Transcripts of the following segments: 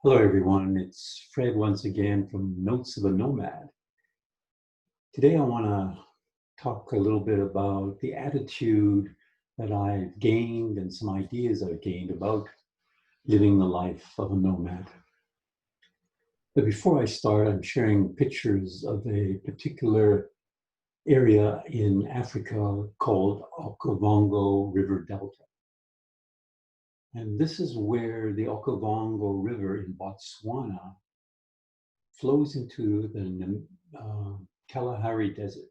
Hello everyone, it's Fred once again from Notes of a Nomad. Today I want to talk a little bit about the attitude that I've gained and some ideas I've gained about living the life of a nomad. But before I start, I'm sharing pictures of a particular area in Africa called Okavango River Delta. And this is where the Okavango River in Botswana flows into the Kalahari Desert.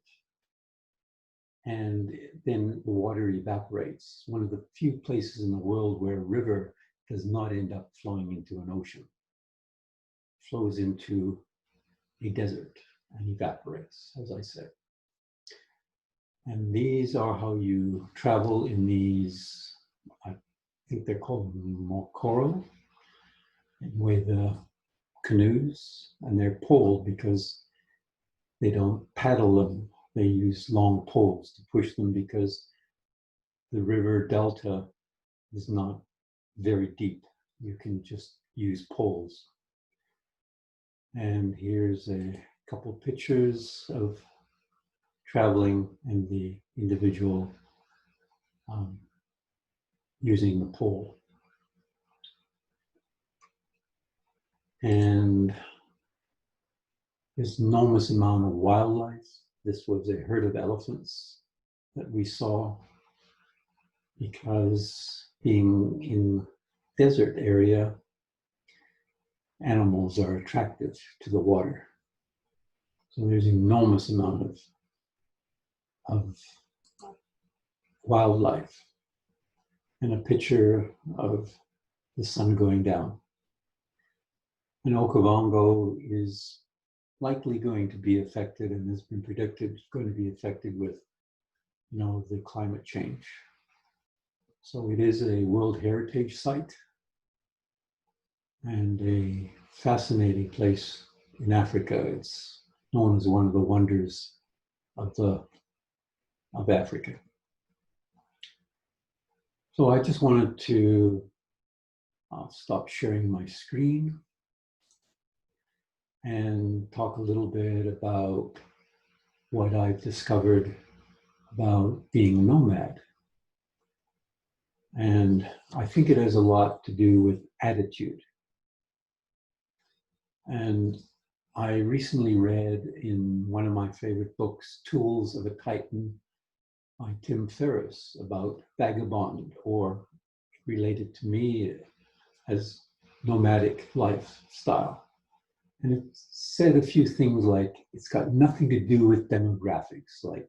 And then the water evaporates. One of the few places in the world where a river does not end up flowing into an ocean. It flows into a desert and evaporates, as I said. And these are how you travel in these, I think they're called mokoro, with canoes, and they're poled because they don't paddle them. They use long poles to push them because the river delta is not very deep. You can just use poles. And here's a couple pictures of traveling and the individual using the pole. And there's an enormous amount of wildlife. This was a herd of elephants that we saw because being in desert area, animals are attracted to the water. So there's an enormous amount of wildlife, and a picture of the sun going down. And Okavango is likely going to be affected, and has been predicted going to be affected with, the climate change. So it is a World Heritage Site and a fascinating place in Africa. It's known as one of the wonders of Africa. So I just wanted to stop sharing my screen and talk a little bit about what I've discovered about being a nomad. And I think it has a lot to do with attitude. And I recently read in one of my favorite books, Tools of a Titan by Tim Ferriss, about vagabond, or related to me as nomadic lifestyle. And it said a few things like, it's got nothing to do with demographics, like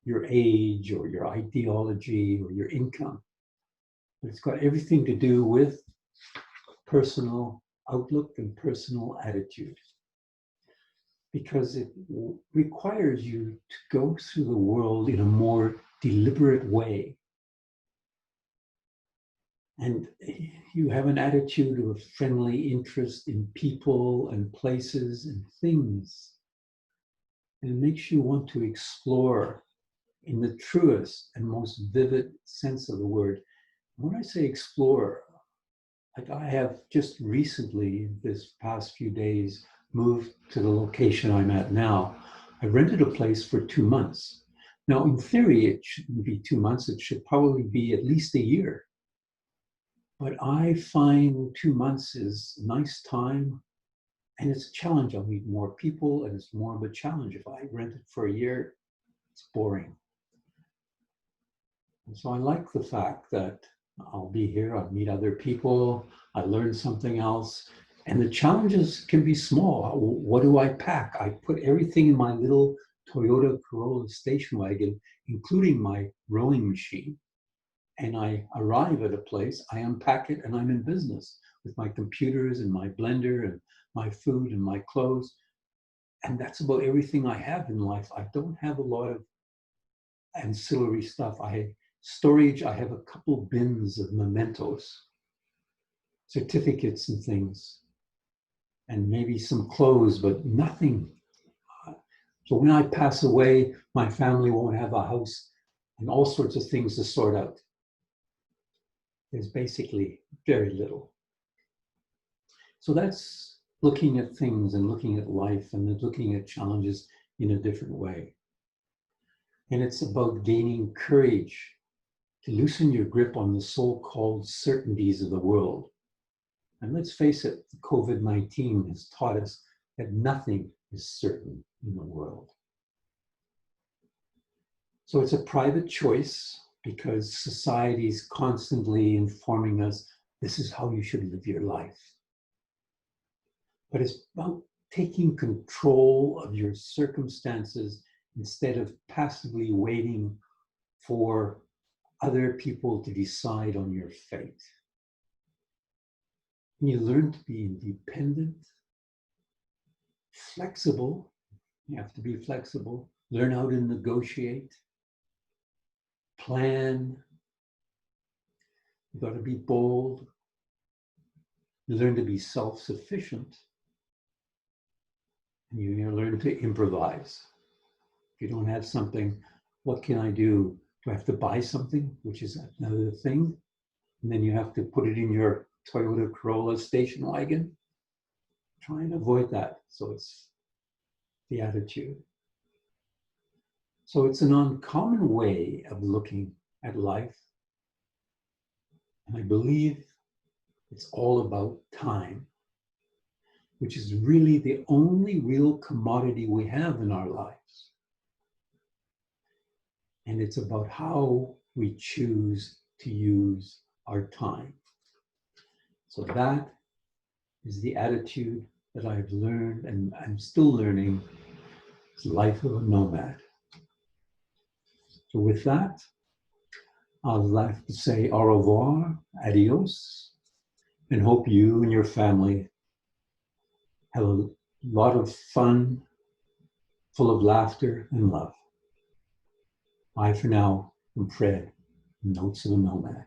your age or your ideology or your income. But it's got everything to do with personal outlook and personal attitude. Because it requires you to go through the world in a more deliberate way. And you have an attitude of friendly interest in people and places and things. And it makes you want to explore in the truest and most vivid sense of the word. When I say explore, like I have just recently, this past few days, moved to the location I'm at now. I rented a place for 2 months. Now, in theory, it shouldn't be 2 months. It should probably be at least a year. But I find 2 months is a nice time, and it's a challenge. I'll meet more people, and it's more of a challenge. If I rent it for a year, it's boring. And so I like the fact that I'll be here, I'll meet other people, I learn something else, and the challenges can be small. What do I pack? I put everything in my little Toyota Corolla station wagon, including my rowing machine. And I arrive at a place, I unpack it, and I'm in business with my computers and my blender and my food and my clothes. And that's about everything I have in life. I don't have a lot of ancillary stuff. Storage, I have a couple bins of mementos, certificates and things, and maybe some clothes, but nothing. So when I pass away, my family won't have a house and all sorts of things to sort out. There's basically very little. So that's looking at things and looking at life and looking at challenges in a different way. And it's about gaining courage to loosen your grip on the so-called certainties of the world. And let's face it, COVID-19 has taught us that nothing is certain in the world. So it's a private choice because society is constantly informing us this is how you should live your life. But it's about taking control of your circumstances instead of passively waiting for other people to decide on your fate. And you learn to be independent, flexible. You have to be flexible. Learn how to negotiate, plan. You've got to be bold. You learn to be self-sufficient. And you learn to improvise. If you don't have something, what can I do? Do I have to buy something, which is another thing? And then you have to put it in your Toyota Corolla station wagon. Try and avoid that. So it's the attitude. So it's an uncommon way of looking at life. And I believe it's all about time, which is really the only real commodity we have in our lives. And it's about how we choose to use our time. So that is the attitude that I've learned and I'm still learning. It's the life of a nomad. So with that, I'd like to say au revoir, adios, and hope you and your family have a lot of fun, full of laughter and love. Bye for now from Fred, Notes of a Nomad.